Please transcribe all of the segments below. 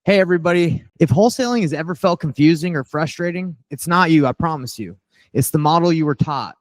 Hey, everybody. If wholesaling has ever felt confusing or frustrating, it's not you, I promise you. It's the model you were taught.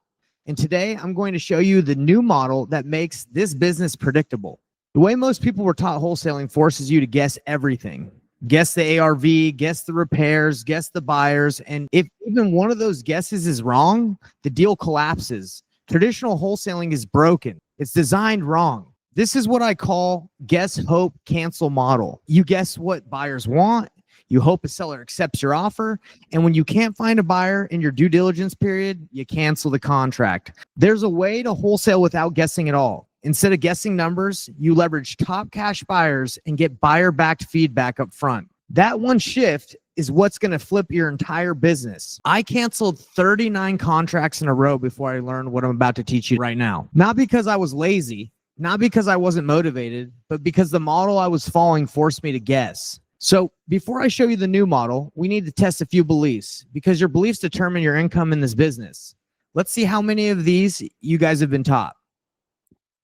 And today I'm going to show you the new model that makes this business predictable. The way most people were taught wholesaling forces you to guess everything. Guess the ARV, guess the repairs, guess the buyers. And if even one of those guesses is wrong, the deal collapses. Traditional wholesaling is broken. It's designed wrong. This is what I call guess, hope, cancel model. You guess what buyers want. You hope a seller accepts your offer. And when you can't find a buyer in your due diligence period, you cancel the contract. There's a way to wholesale without guessing at all. Instead of guessing numbers, you leverage top cash buyers and get buyer-backed feedback up front. That one shift is what's going to flip your entire business. I canceled 39 contracts in a row before I learned what I'm about to teach you right now. Not because I was lazy, not because I wasn't motivated, but because the model I was following forced me to guess. So before I show you the new model, we need to test a few beliefs because your beliefs determine your income in this business. Let's see how many of these you guys have been taught.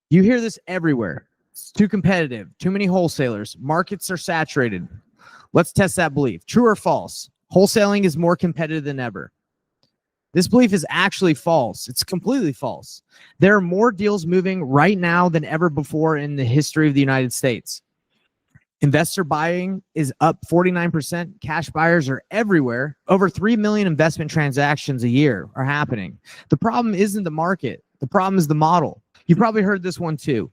You hear this everywhere. It's too competitive, too many wholesalers, markets are saturated. Let's test that belief. True or false? Wholesaling is more competitive than ever. This belief is actually false. It's completely false. There are more deals moving right now than ever before in the history of the United States. Investor buying is up 49%. Cash buyers are everywhere. Over 3 million investment transactions a year are happening. The problem isn't the market. The problem is the model. You probably heard this one too.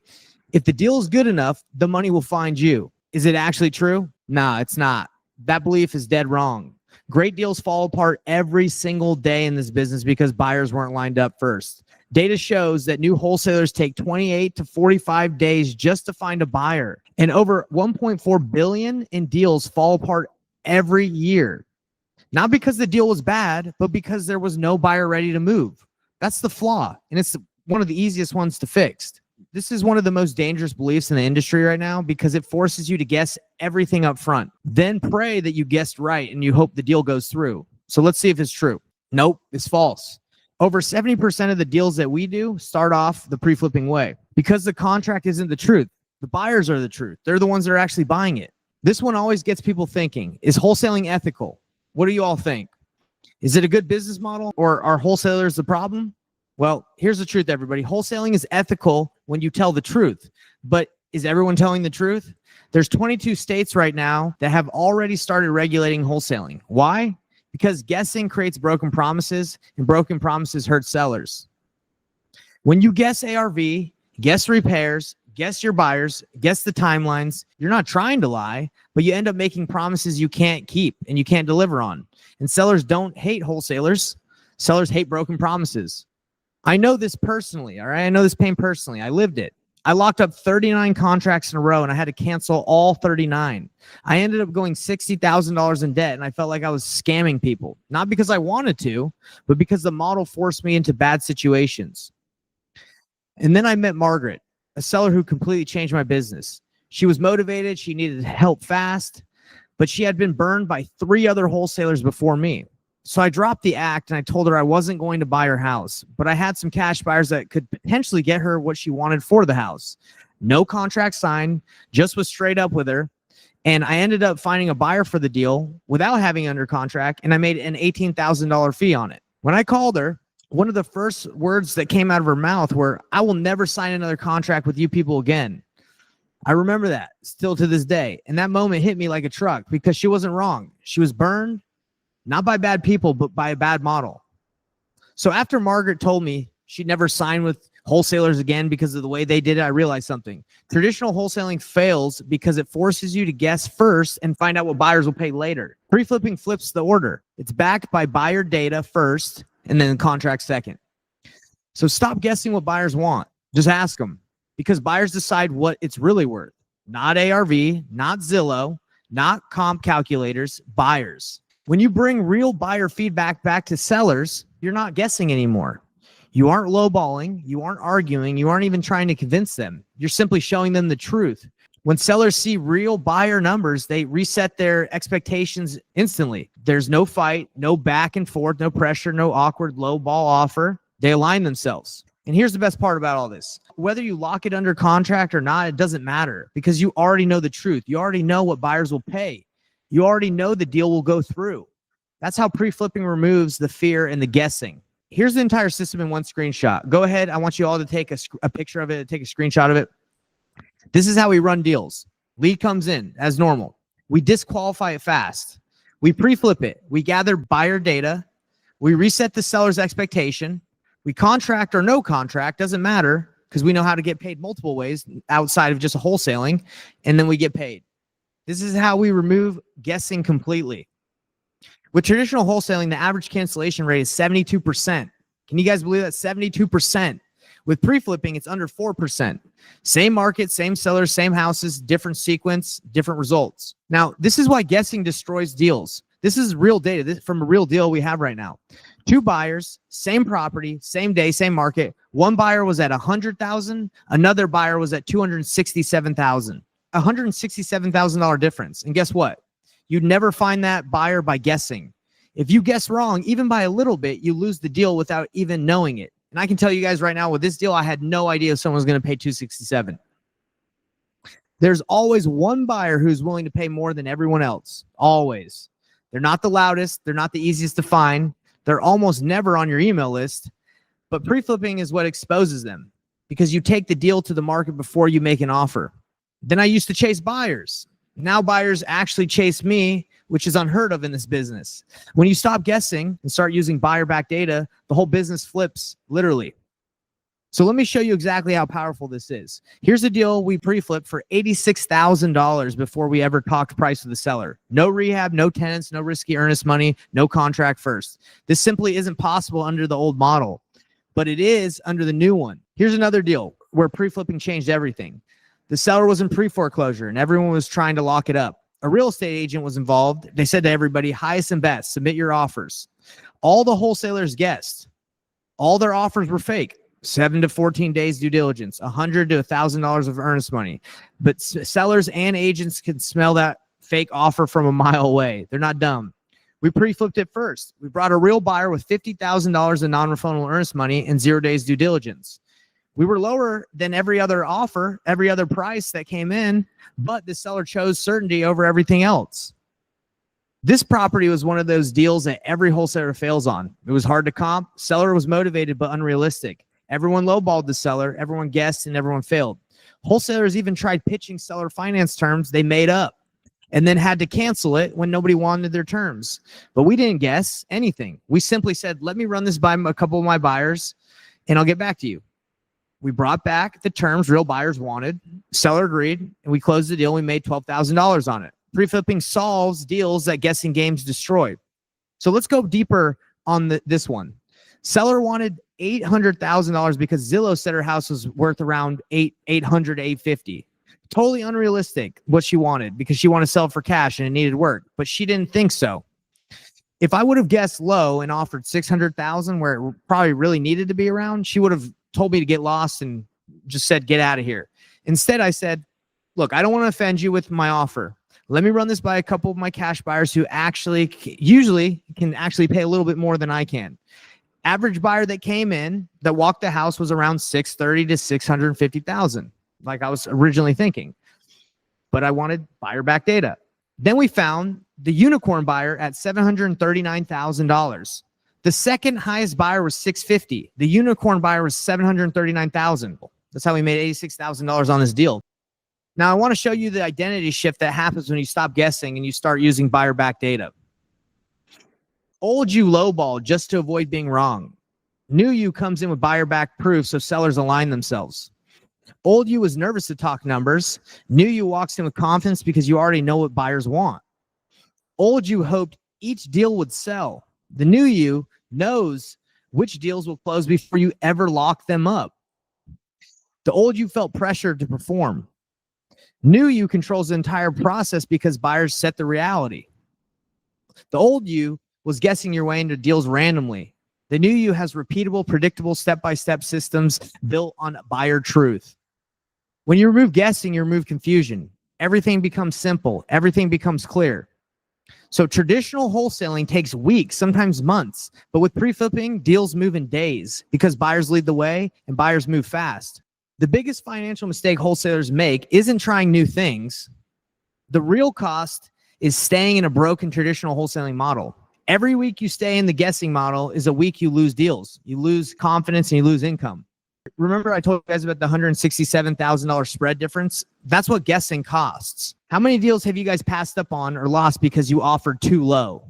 If the deal is good enough, the money will find you. Is it actually true? No, it's not. That belief is dead wrong. Great deals fall apart every single day in this business because buyers weren't lined up first. Data shows that new wholesalers take 28 to 45 days just to find a buyer. And over 1.4 billion in deals fall apart every year. Not because the deal was bad, but because there was no buyer ready to move. That's the flaw. And it's one of the easiest ones to fix. This is one of the most dangerous beliefs in the industry right now because it forces you to guess everything up front. Then pray that you guessed right and you hope the deal goes through. So let's see if it's true. Nope, it's false. Over 70% of the deals that we do start off the pre-flipping way because the contract isn't the truth. The buyers are the truth. They're the ones that are actually buying it. This one always gets people thinking, is wholesaling ethical? What do you all think? Is it a good business model or are wholesalers the problem? Well, here's the truth, everybody. Wholesaling is ethical when you tell the truth. But is everyone telling the truth? There's 22 states right now that have already started regulating wholesaling. Why? Because guessing creates broken promises, and broken promises hurt sellers. When you guess ARV, guess repairs, guess your buyers, guess the timelines, you're not trying to lie, but you end up making promises you can't keep and you can't deliver on. And sellers don't hate wholesalers. Sellers hate broken promises. I know this personally, all right? I know this pain personally. I lived it. I locked up 39 contracts in a row and I had to cancel all 39. I ended up going $60,000 in debt and I felt like I was scamming people. Not because I wanted to, but because the model forced me into bad situations. And then I met Margaret, a seller who completely changed my business. She was motivated. She needed help fast, but she had been burned by 3 other wholesalers before me. So I dropped the act and I told her I wasn't going to buy her house, but I had some cash buyers that could potentially get her what she wanted for the house. No contract signed, just was straight up with her. And I ended up finding a buyer for the deal without having under contract, and I made an $18,000 fee on it. When I called her, one of the first words that came out of her mouth were, "I will never sign another contract with you people again." I remember that still to this day. And that moment hit me like a truck because she wasn't wrong. She was burned. Not by bad people, but by a bad model. So after Margaret told me she'd never sign with wholesalers again because of the way they did it, I realized something. Traditional wholesaling fails because it forces you to guess first and find out what buyers will pay later. Pre-flipping flips the order. It's backed by buyer data first and then contract second. So stop guessing what buyers want. Just ask them because buyers decide what it's really worth. Not ARV, not Zillow, not comp calculators, buyers. When you bring real buyer feedback back to sellers, you're not guessing anymore. You aren't lowballing, you aren't arguing, you aren't even trying to convince them. You're simply showing them the truth. When sellers see real buyer numbers, they reset their expectations instantly. There's no fight, no back and forth, no pressure, no awkward lowball offer. They align themselves. And here's the best part about all this. Whether you lock it under contract or not, it doesn't matter because you already know the truth. You already know what buyers will pay. You already know the deal will go through. That's how pre-flipping removes the fear and the guessing. Here's the entire system in one screenshot. Go ahead. I want you all to take a picture of it, take a screenshot of it. This is how we run deals. Lead comes in as normal. We disqualify it fast. We pre-flip it. We gather buyer data. We reset the seller's expectation. We contract or no contract, doesn't matter, because we know how to get paid multiple ways outside of just wholesaling, and then we get paid. This is how we remove guessing completely. With traditional wholesaling, the average cancellation rate is 72%. Can you guys believe that? 72%. With pre-flipping, it's under 4%. Same market, same sellers, same houses, different sequence, different results. Now, this is why guessing destroys deals. This is real data. This from a real deal we have right now. 2 buyers, same property, same day, same market. One buyer was at $100,000. Another buyer was at $267,000. $167,000 difference. And guess what? You'd never find that buyer by guessing. If you guess wrong, even by a little bit, you lose the deal without even knowing it. And I can tell you guys right now, with this deal, I had no idea someone was going to pay $267,000. There's always one buyer who's willing to pay more than everyone else. Always. They're not the loudest. They're not the easiest to find. They're almost never on your email list. But pre-flipping is what exposes them, because you take the deal to the market before you make an offer. Then I used to chase buyers. Now buyers actually chase me, which is unheard of in this business. When you stop guessing and start using buyer-backed data, the whole business flips, literally. So let me show you exactly how powerful this is. Here's a deal we pre-flipped for $86,000 before we ever talked price with the seller. No rehab, no tenants, no risky earnest money, no contract first. This simply isn't possible under the old model, but it is under the new one. Here's another deal where pre-flipping changed everything. The seller was in pre-foreclosure and everyone was trying to lock it up. A real estate agent was involved. They said to everybody, highest and best, submit your offers. All the wholesalers guessed. All their offers were fake. 7 to 14 days due diligence, $100 to $1,000 of earnest money. But sellers and agents can smell that fake offer from a mile away. They're not dumb. We pre-flipped it first. We brought a real buyer with $50,000 in non-refundable earnest money and 0 days due diligence. We were lower than every other offer, every other price that came in, but the seller chose certainty over everything else. This property was one of those deals that every wholesaler fails on. It was hard to comp. Seller was motivated but unrealistic. Everyone lowballed the seller, everyone guessed, and everyone failed. Wholesalers even tried pitching seller finance terms they made up and then had to cancel it when nobody wanted their terms. But we didn't guess anything. We simply said, let me run this by a couple of my buyers, and I'll get back to you. We brought back the terms real buyers wanted. Seller agreed, and we closed the deal. We made $12,000 on it. Pre-flipping solves deals that guessing games destroy. So let's go deeper on this one. Seller wanted $800,000 because Zillow said her house was worth around $800 to $850. Totally unrealistic what she wanted, because she wanted to sell for cash and it needed work, but she didn't think so. If I would have guessed low and offered $600,000 where it probably really needed to be around, she would have told me to get lost and just said, get out of here. Instead, I said, look, I don't want to offend you with my offer. Let me run this by a couple of my cash buyers who usually can pay a little bit more than I can. Average buyer that came in that walked the house was around $630,000 to $650,000, like I was originally thinking. But I wanted buyer back data. Then we found the unicorn buyer at $739,000. The second highest buyer was $650,000. The unicorn buyer was $739,000. That's how we made $86,000 on this deal. Now I want to show you the identity shift that happens when you stop guessing and you start using buyer back data. Old you lowball just to avoid being wrong. New you comes in with buyer back proof so sellers align themselves. Old you was nervous to talk numbers. New you walks in with confidence because you already know what buyers want. Old you hoped each deal would sell. The new you knows which deals will close before you ever lock them up. The old you felt pressured to perform. New you controls the entire process because buyers set the reality. The old you was guessing your way into deals randomly. The new you has repeatable, predictable, step-by-step systems built on buyer truth. When you remove guessing, you remove confusion. Everything becomes simple. Everything becomes clear. So traditional wholesaling takes weeks, sometimes months, but with pre-flipping, deals move in days because buyers lead the way and buyers move fast. The biggest financial mistake wholesalers make isn't trying new things. The real cost is staying in a broken traditional wholesaling model. Every week you stay in the guessing model is a week you lose deals. You lose confidence and you lose income. Remember I told you guys about the $167,000 spread difference? That's what guessing costs. How many deals have you guys passed up on or lost because you offered too low?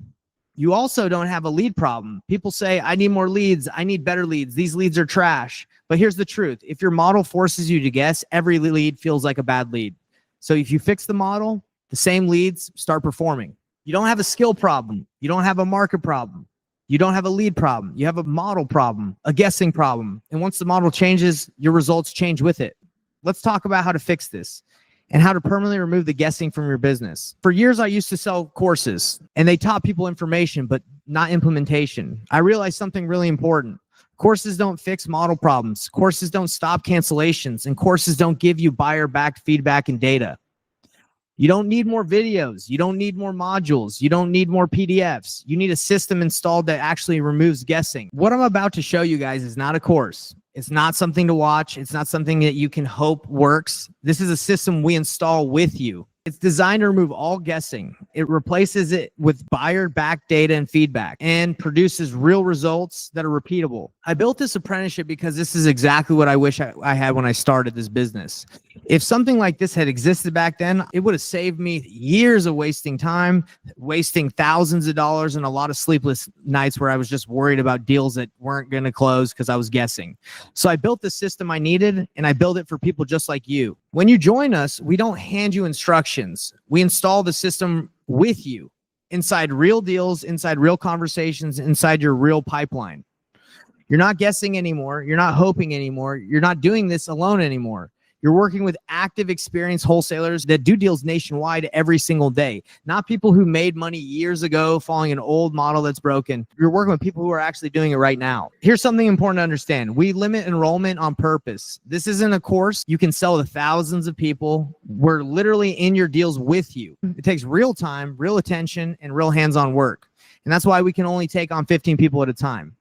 You also don't have a lead problem. People say, I need more leads. I need better leads. These leads are trash. But here's the truth. If your model forces you to guess, every lead feels like a bad lead. So if you fix the model, the same leads start performing. You don't have a skill problem. You don't have a market problem. You don't have a lead problem. You have a model problem, a guessing problem. And once the model changes, your results change with it. Let's talk about how to fix this and how to permanently remove the guessing from your business. For years, I used to sell courses and they taught people information, but not implementation. I realized something really important. Courses don't fix model problems. Courses don't stop cancellations, and courses don't give you buyer-backed feedback and data. You don't need more videos. You don't need more modules. You don't need more PDFs. You need a system installed that actually removes guessing. What I'm about to show you guys is not a course. It's not something to watch. It's not something that you can hope works. This is a system we install with you. It's designed to remove all guessing. It replaces it with buyer-backed data and feedback and produces real results that are repeatable. I built this apprenticeship because this is exactly what I wish I had when I started this business. If something like this had existed back then, it would have saved me years of wasting time, wasting thousands of dollars, and a lot of sleepless nights where I was just worried about deals that weren't going to close because I was guessing. So I built the system I needed, and I built it for people just like you. When you join us, we don't hand you instructions. We install the system with you inside real deals, inside real conversations, inside your real pipeline. You're not guessing anymore. You're not hoping anymore. You're not doing this alone anymore. You're working with active, experienced wholesalers that do deals nationwide every single day, not people who made money years ago following an old model that's broken. You're working with people who are actually doing it right now. Here's something important to understand. We limit enrollment on purpose. This isn't a course you can sell to thousands of people. We're literally in your deals with you. It takes real time, real attention, and real hands-on work. And that's why we can only take on 15 people at a time.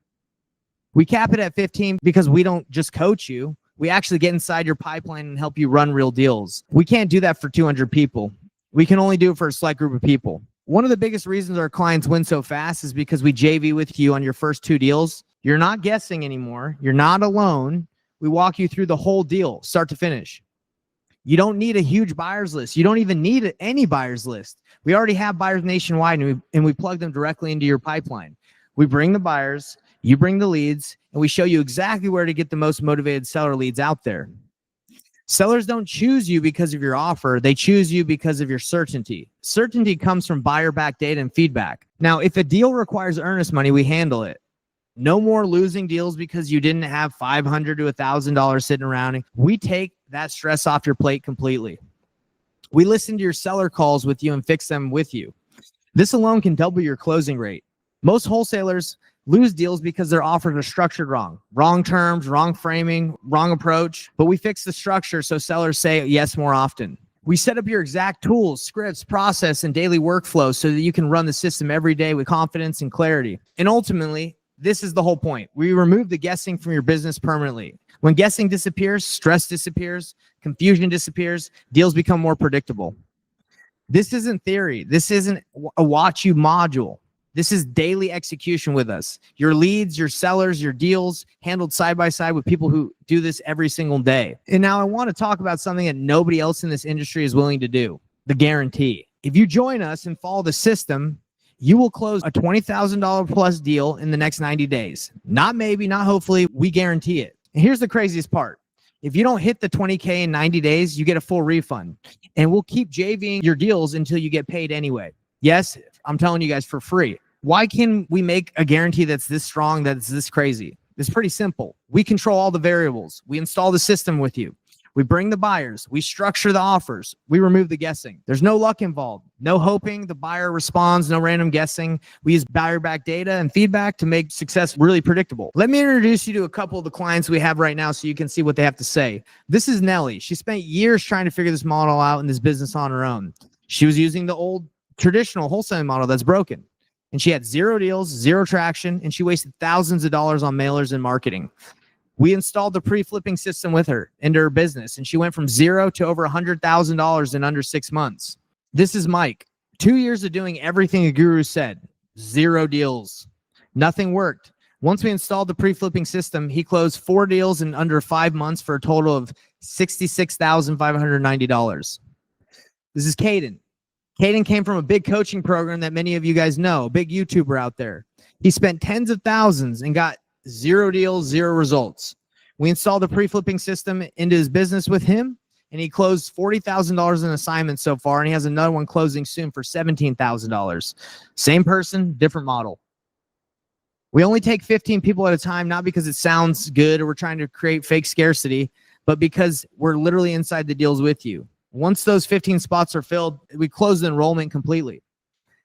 We cap it at 15 because we don't just coach you. We actually get inside your pipeline and help you run real deals. We can't do that for 200 people. We can only do it for a select group of people. One of the biggest reasons our clients win so fast is because we JV with you on your first 2 deals. You're not guessing anymore. You're not alone. We walk you through the whole deal, start to finish. You don't need a huge buyers list. You don't even need any buyers list. We already have buyers nationwide, and we plug them directly into your pipeline. We bring the buyers, you bring the leads, and we show you exactly where to get the most motivated seller leads out there. Sellers don't choose you because of your offer. They choose you because of your certainty. Certainty comes from buyer-backed data and feedback. Now, if a deal requires earnest money, we handle it. No more losing deals because you didn't have $500 to $1,000 sitting around. We take that stress off your plate completely. We listen to your seller calls with you and fix them with you. This alone can double your closing rate. Most wholesalers lose deals because their offers are structured wrong. Wrong terms, wrong framing, wrong approach. But we fix the structure so sellers say yes more often. We set up your exact tools, scripts, process, and daily workflow so that you can run the system every day with confidence and clarity. And ultimately, this is the whole point. We remove the guessing from your business permanently. When guessing disappears, stress disappears, confusion disappears, deals become more predictable. This isn't theory. This isn't a watch you module. This is daily execution with us. Your leads, your sellers, your deals handled side by side with people who do this every single day. And now I want to talk about something that nobody else in this industry is willing to do, the guarantee. If you join us and follow the system, you will close a $20,000 plus deal in the next 90 days. Not maybe, not hopefully, we guarantee it. And here's the craziest part. If you don't hit the 20K in 90 days, you get a full refund. And we'll keep JVing your deals until you get paid anyway. Yes, I'm telling you guys for free. Why can we make a guarantee that's this strong, that's this crazy? It's pretty simple. We control all the variables. We install the system with you. We bring the buyers. We structure the offers. We remove the guessing. There's no luck involved. No hoping the buyer responds. No random guessing. We use buyer-backed data and feedback to make success really predictable. Let me introduce you to a couple of the clients we have right now so you can see what they have to say. This is Nellie. She spent years trying to figure this model out in this business on her own. She was using the old traditional wholesaling model that's broken. And she had 0 deals, 0 traction, and she wasted thousands of dollars on mailers and marketing. We installed the pre-flipping system with her into her business, and she went from 0 to over $100,000 in under 6 months. This is Mike. 2 years of doing everything the guru said, 0 deals. Nothing worked. Once we installed the pre-flipping system, he closed 4 deals in under 5 months for a total of $66,590. This is Caden. Caden came from a big coaching program that many of you guys know, a big YouTuber out there. He spent tens of thousands and got 0 deals, 0 results. We installed the pre-flipping system into his business with him, and he closed $40,000 in assignments so far, and he has another one closing soon for $17,000. Same person, different model. We only take 15 people at a time, not because it sounds good or we're trying to create fake scarcity, but because we're literally inside the deals with you. Once those 15 spots are filled, we close the enrollment completely.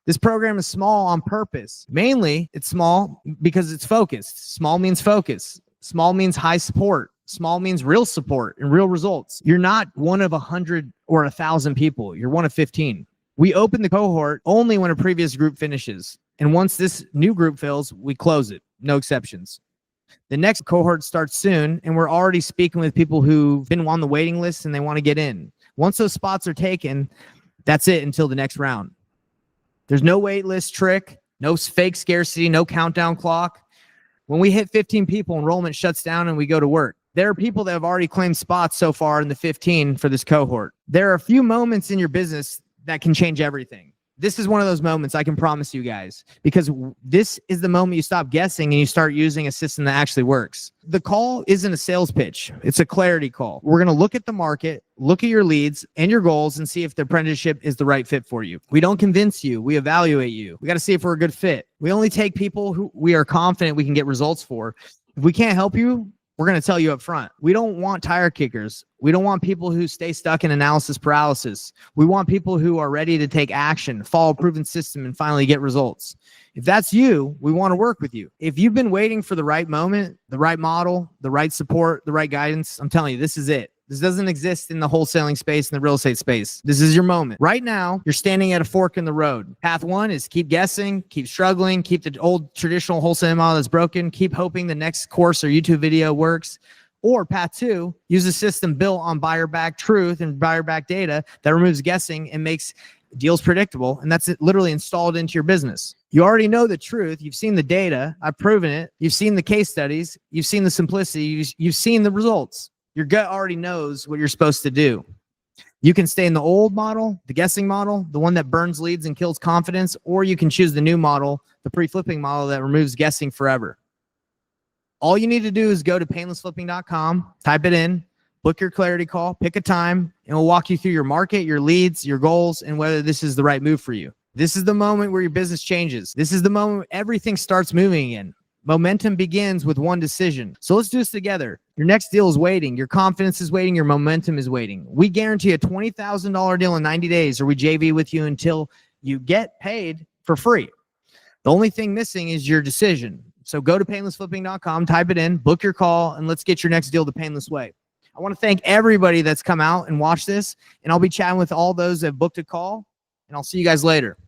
This program is small on purpose. Mainly, it's small because it's focused. Small means focus. Small means high support. Small means real support and real results. You're not one of 100 or 1,000 people. You're one of 15. We open the cohort only when a previous group finishes. And once this new group fills, we close it. No exceptions. The next cohort starts soon, and we're already speaking with people who've been on the waiting list and they want to get in. Once those spots are taken, that's it until the next round. There's no wait list trick, no fake scarcity, no countdown clock. When we hit 15 people, enrollment shuts down and we go to work. There are people that have already claimed spots so far in the 15 for this cohort. There are a few moments in your business that can change everything. This is one of those moments, I can promise you guys, because this is the moment you stop guessing and you start using a system that actually works. The call isn't a sales pitch. It's a clarity call. We're going to look at the market, look at your leads and your goals, and see if the apprenticeship is the right fit for you. We don't convince you. We evaluate you. We got to see if we're a good fit. We only take people who we are confident we can get results for. If we can't help you, we're going to tell you up front. We don't want tire kickers. We don't want people who stay stuck in analysis paralysis. We want people who are ready to take action, follow a proven system, and finally get results. If that's you, we want to work with you. If you've been waiting for the right moment, the right model, the right support, the right guidance, I'm telling you, this is it. This doesn't exist in the wholesaling space and the real estate space. This is your moment. Right now, you're standing at a fork in the road. Path 1 is keep guessing, keep struggling, keep the old traditional wholesaling model that's broken, keep hoping the next course or YouTube video works. Or path 2, use a system built on buyer back truth and buyer back data that removes guessing and makes deals predictable. And that's it, literally installed into your business. You already know the truth. You've seen the data. I've proven it. You've seen the case studies. You've seen the simplicity. You've seen the results. Your gut already knows what you're supposed to do. You can stay in the old model, the guessing model, the one that burns leads and kills confidence, or you can choose the new model, the pre-flipping model that removes guessing forever. All you need to do is go to painlessflipping.com, type it in, book your clarity call, pick a time, and we'll walk you through your market, your leads, your goals, and whether this is the right move for you. This is the moment where your business changes. This is the moment everything starts moving in. Momentum begins with one decision. So let's do this together. Your next deal is waiting. Your confidence is waiting. Your momentum is waiting. We guarantee a $20,000 deal in 90 days, or we JV with you until you get paid for free. The only thing missing is your decision. So go to painlessflipping.com, type it in, book your call, and let's get your next deal the painless way. I want to thank everybody that's come out and watched this, and I'll be chatting with all those that booked a call, and I'll see you guys later.